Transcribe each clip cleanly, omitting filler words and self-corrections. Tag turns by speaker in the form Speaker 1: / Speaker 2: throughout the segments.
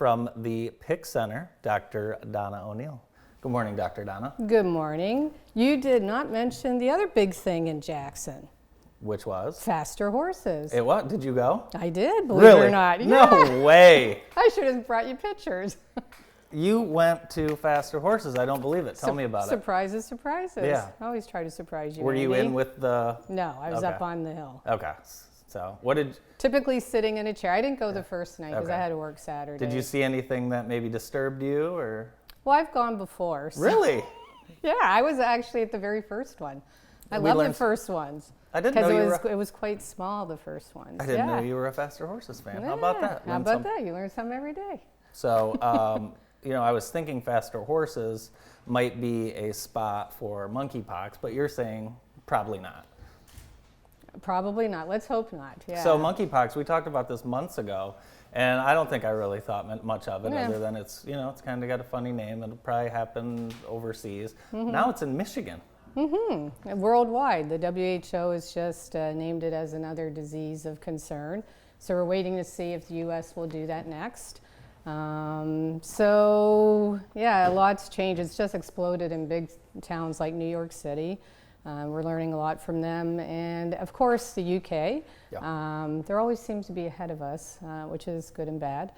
Speaker 1: from the PIIC Center, Dr. Donna O'Neill. Good morning, Dr. Donna.
Speaker 2: Good morning. You did not mention the other big thing in Jackson.
Speaker 1: Which was?
Speaker 2: Faster horses.
Speaker 1: It what? Did you go?
Speaker 2: I did, believe it or not.
Speaker 1: No way.
Speaker 2: I should have brought you pictures.
Speaker 1: You went to Faster Horses. I don't believe it. Tell me about
Speaker 2: Surprises, surprises.
Speaker 1: Yeah.
Speaker 2: I always try to surprise you.
Speaker 1: Were you in with the...
Speaker 2: No, I was
Speaker 1: Okay.
Speaker 2: up on the hill.
Speaker 1: Okay. So what did...
Speaker 2: Typically sitting in a chair. I didn't go the first night because I had to work Saturday.
Speaker 1: Did you see anything that maybe disturbed you or...
Speaker 2: Well, I've gone before. So.
Speaker 1: Really?
Speaker 2: Yeah, I was actually at the very first one. I love the first ones.
Speaker 1: I didn't know you were...
Speaker 2: it was quite small, the first ones.
Speaker 1: I didn't know you were a Faster Horses fan. How about that?
Speaker 2: How about that? You learn something every day.
Speaker 1: So, I was thinking Faster Horses might be a spot for monkeypox, but you're saying probably not.
Speaker 2: Probably not. Let's hope not. Yeah.
Speaker 1: So monkeypox, we talked about this months ago, and I don't think I really thought much of it other than it's kind of got a funny name. It'll probably happen overseas. Mm-hmm. Now it's in Michigan.
Speaker 2: Mm-hmm. Worldwide, the WHO has just named it as another disease of concern. So we're waiting to see if the U.S. will do that next. So yeah, a lot's changed. It's just exploded in big towns like New York City. We're learning a lot from them, and of course the UK. Yeah. There always seems to be ahead of us, which is good and bad.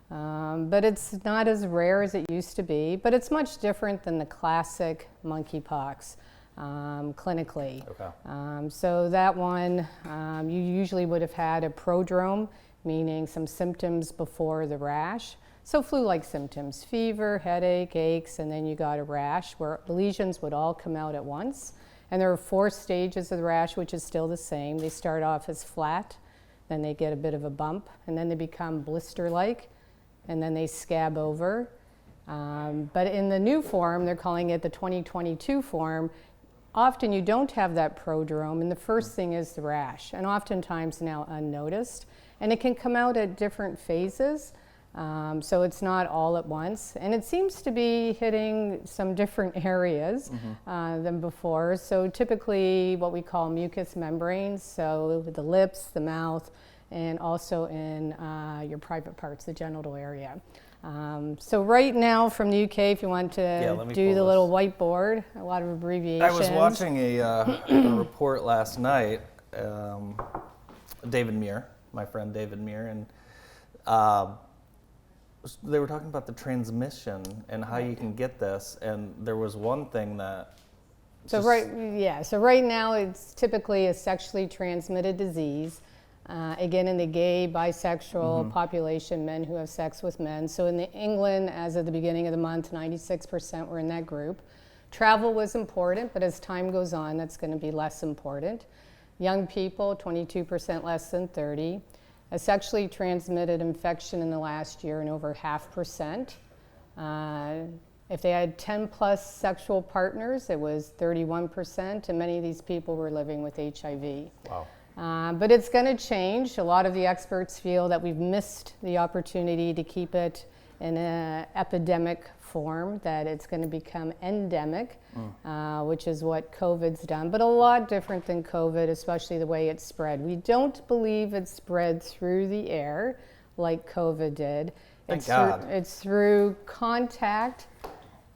Speaker 2: But it's not as rare as it used to be, but it's much different than the classic monkeypox clinically. Okay. So that one, you usually would have had a prodrome, meaning some symptoms before the rash. So flu-like symptoms, fever, headache, aches, and then you got a rash where the lesions would all come out at once. And there are 4 stages of the rash, which is still the same. They start off as flat, then they get a bit of a bump, and then they become blister-like, and then they scab over. But in the new form, they're calling it the 2022 form, often you don't have that prodrome, and the first thing is the rash, and oftentimes now unnoticed. And it can come out at different phases, so it's not all at once. And it seems to be hitting some different areas than before. So typically what we call mucous membranes, so the lips, the mouth, and also in your private parts, the genital area. So right now from the UK, if you want to do the little whiteboard, a lot of abbreviations.
Speaker 1: I was watching a report last night, David Muir, my friend David Muir, and they were talking about the transmission and how you can get this, and there was one thing that...
Speaker 2: So right now it's typically a sexually transmitted disease. Again, in the gay, bisexual population, men who have sex with men. So in England, as of the beginning of the month, 96% were in that group. Travel was important, but as time goes on, that's going to be less important. Young people, 22% less than 30. A sexually transmitted infection in the last year in over 0.5%. If they had 10 plus sexual partners, it was 31%, and many of these people were living with HIV.
Speaker 1: Wow.
Speaker 2: But it's going to change. A lot of the experts feel that we've missed the opportunity to keep it in an epidemic form, that it's going to become endemic, which is what COVID's done, but a lot different than COVID, especially the way it's spread. We don't believe it spread through the air like COVID did.
Speaker 1: Thank God.
Speaker 2: It's through contact,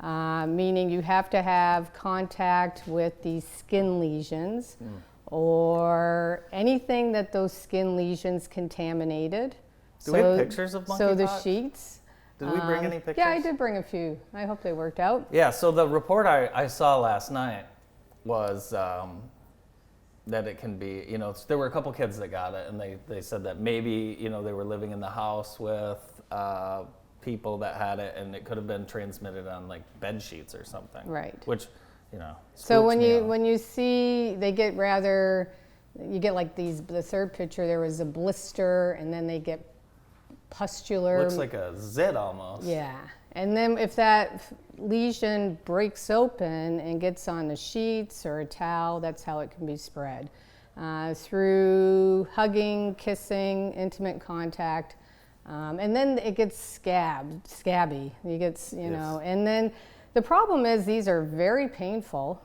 Speaker 2: meaning you have to have contact with these skin lesions or anything that those skin lesions contaminated.
Speaker 1: Do we have pictures of monkeypox?
Speaker 2: So the sheets.
Speaker 1: Did we bring any pictures?
Speaker 2: Yeah, I did bring a few. I hope they worked out.
Speaker 1: Yeah, so the report I saw last night was that it can be, there were a couple kids that got it, and they said that maybe, they were living in the house with people that had it, and it could have been transmitted on like bed sheets or something.
Speaker 2: Right.
Speaker 1: Which,
Speaker 2: so when you see, you get like the third picture, there was a blister, and then they get pustular.
Speaker 1: Looks like a zit almost.
Speaker 2: Yeah. And then if that lesion breaks open and gets on the sheets or a towel, that's how it can be spread. Through hugging, kissing, intimate contact. And then it gets scabby. It gets, and then the problem is these are very painful,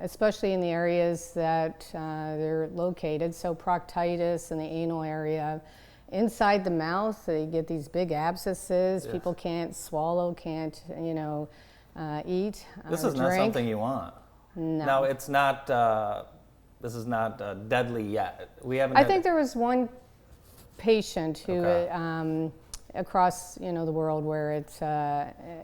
Speaker 2: especially in the areas that they're located. So proctitis in the anal area, inside the mouth. They get these big abscesses.
Speaker 1: Yeah.
Speaker 2: People can't swallow, can't, eat.
Speaker 1: This
Speaker 2: or
Speaker 1: is not
Speaker 2: drink.
Speaker 1: something you want.
Speaker 2: No.
Speaker 1: Now, it's not, this is not deadly yet. We haven't
Speaker 2: I
Speaker 1: had-
Speaker 2: think there was one patient who,
Speaker 1: Okay.
Speaker 2: across the world, where it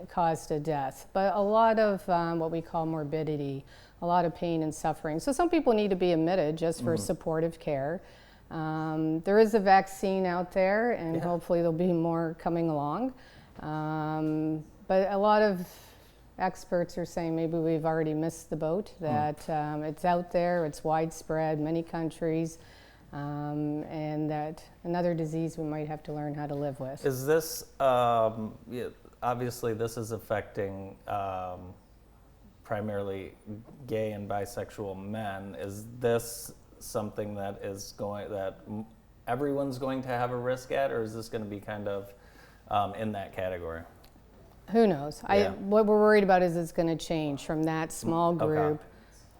Speaker 2: caused a death, but a lot of what we call morbidity, a lot of pain and suffering. So some people need to be admitted just for supportive care. There is a vaccine out there, and hopefully there'll be more coming along. But a lot of experts are saying maybe we've already missed the boat, that it's out there, it's widespread, many countries, and that another disease we might have to learn how to live with.
Speaker 1: Is this, obviously this is affecting primarily gay and bisexual men. Is this something that everyone's going to have a risk at, or is this going to be kind of in that category?
Speaker 2: Who knows?
Speaker 1: Yeah.
Speaker 2: What we're worried about is it's going to change from that small group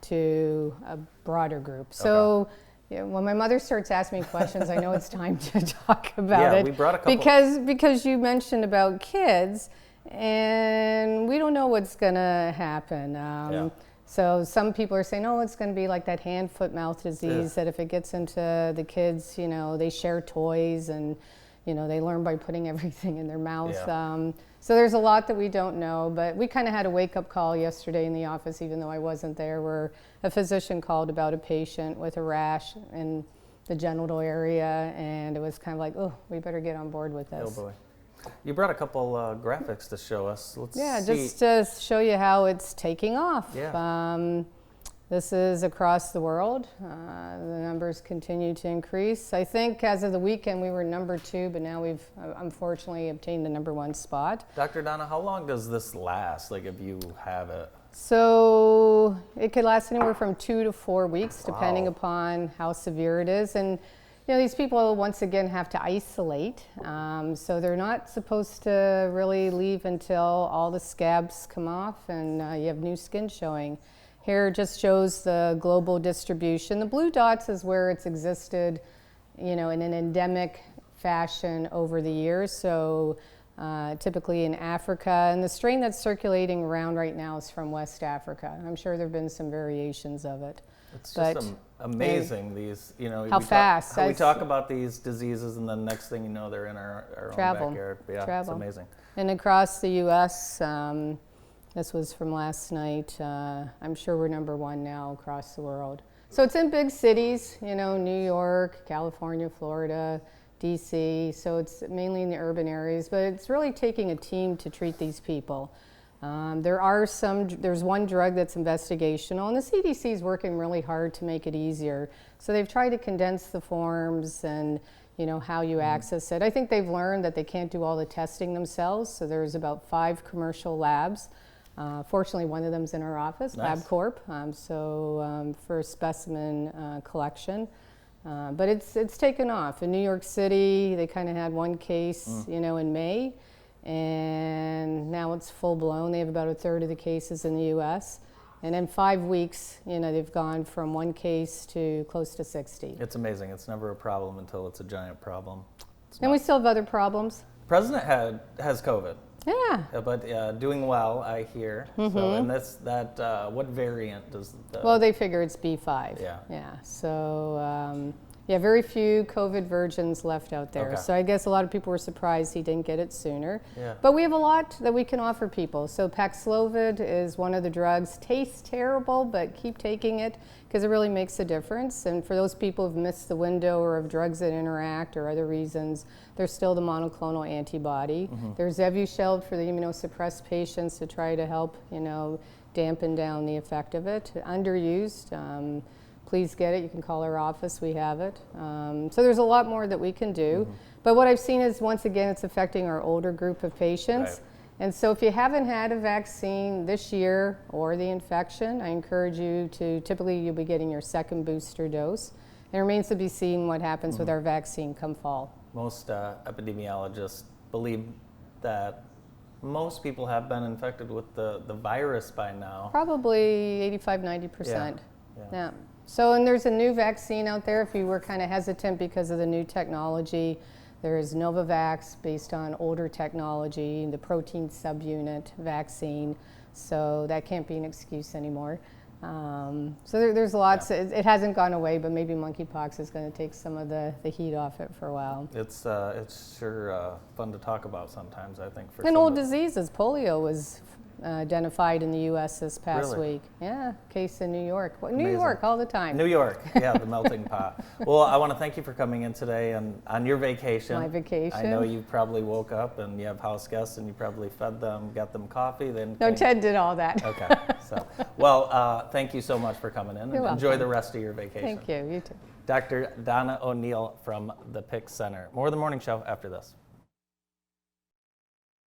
Speaker 2: to a broader group. So when my mother starts asking me questions, I know it's time to talk about it.
Speaker 1: We brought a couple.
Speaker 2: Because you mentioned about kids, and we don't know what's going to happen. So some people are saying, oh, it's going to be like that hand, foot, mouth disease, that if it gets into the kids, they share toys and, they learn by putting everything in their mouth. So there's a lot that we don't know, but we kind of had a wake-up call yesterday in the office, even though I wasn't there, where a physician called about a patient with a rash in the genital area, and it was kind of like, oh, we better get on board with this.
Speaker 1: Oh boy. You brought a couple graphics to show us. Let's see.
Speaker 2: Just to show you how it's taking off.
Speaker 1: Yeah.
Speaker 2: This is across the world. The numbers continue to increase. I think as of the weekend we were number 2, but now we've unfortunately obtained the number 1 spot.
Speaker 1: Dr. Donna, how long does this last, like if you have it?
Speaker 2: So it could last anywhere from 2 to 4 weeks, depending upon how severe it is. And these people, once again, have to isolate. So they're not supposed to really leave until all the scabs come off and you have new skin showing. Here just shows the global distribution. The blue dots is where it's existed, in an endemic fashion over the years. So typically in Africa, and the strain that's circulating around right now is from West Africa. I'm sure there have been some variations of it.
Speaker 1: It's just amazing, these,
Speaker 2: how fast.
Speaker 1: How we talk about these diseases, and then next thing you know, they're in our own backyard. Yeah, it's amazing.
Speaker 2: And across the U.S., this was from last night, I'm sure we're number 1 now across the world. So it's in big cities, New York, California, Florida, D.C., so it's mainly in the urban areas, but it's really taking a team to treat these people. There's one drug that's investigational, and the CDC is working really hard to make it easier. So they've tried to condense the forms and how you access it. I think they've learned that they can't do all the testing themselves, so there's about 5 commercial labs. Fortunately, one of them's in our office,
Speaker 1: Nice.
Speaker 2: LabCorp, for specimen collection. But it's taken off. In New York City, they kind of had one case, in May, and now it's full blown. They have about a third of the cases in the U.S. And in 5 weeks, they've gone from 1 case to close to 60.
Speaker 1: It's amazing. It's never a problem until it's a giant problem.
Speaker 2: And we still have other problems.
Speaker 1: The president has COVID.
Speaker 2: Yeah.
Speaker 1: But doing well, I hear. So, and what variant does
Speaker 2: Well, they figure it's B5.
Speaker 1: Yeah.
Speaker 2: Yeah. So, very few COVID virgins left out there.
Speaker 1: Okay.
Speaker 2: So I guess a lot of people were surprised he didn't get it sooner.
Speaker 1: Yeah.
Speaker 2: But we have a lot that we can offer people. So Paxlovid is one of the drugs. Tastes terrible, but keep taking it because it really makes a difference. And for those people who've missed the window or of drugs that interact or other reasons, there's still the monoclonal antibody. There's Evusheld for the immunosuppressed patients to try to help, dampen down the effect of it. Underused. Please get it. You can call our office. We have it. So there's a lot more that we can do. But what I've seen is, once again, it's affecting our older group of patients.
Speaker 1: Right.
Speaker 2: And so if you haven't had a vaccine this year or the infection, I encourage you to, typically you'll be getting your 2nd booster dose. It remains to be seen what happens with our vaccine come fall.
Speaker 1: Most epidemiologists believe that most people have been infected with the virus by now.
Speaker 2: Probably 85–90%. Yeah. So, and there's a new vaccine out there if you were kind of hesitant because of the new technology. There is Novavax based on older technology, the protein subunit vaccine, so that can't be an excuse anymore. So there's lots.
Speaker 1: Yeah.
Speaker 2: It hasn't gone away, but maybe monkeypox is going to take some of the heat off it for a while.
Speaker 1: It's sure fun to talk about sometimes, I think. For
Speaker 2: And old diseases. Polio was identified in the U.S. this past
Speaker 1: Really?
Speaker 2: week. Yeah, case in New York. New
Speaker 1: Amazing.
Speaker 2: York all the time.
Speaker 1: New York, yeah, the melting pot. Well, I want to thank you for coming in today and on your vacation.
Speaker 2: My vacation.
Speaker 1: I know you probably woke up and you have house guests and you probably fed them, got them coffee. Then
Speaker 2: No, Ted did all that.
Speaker 1: Okay, so, well, thank you so much for coming in.
Speaker 2: You're
Speaker 1: and enjoy
Speaker 2: welcome.
Speaker 1: the rest of your vacation.
Speaker 2: Thank you. You too.
Speaker 1: Dr. Donna O'Neill from the PIIC Center. More of the Morning Show after this.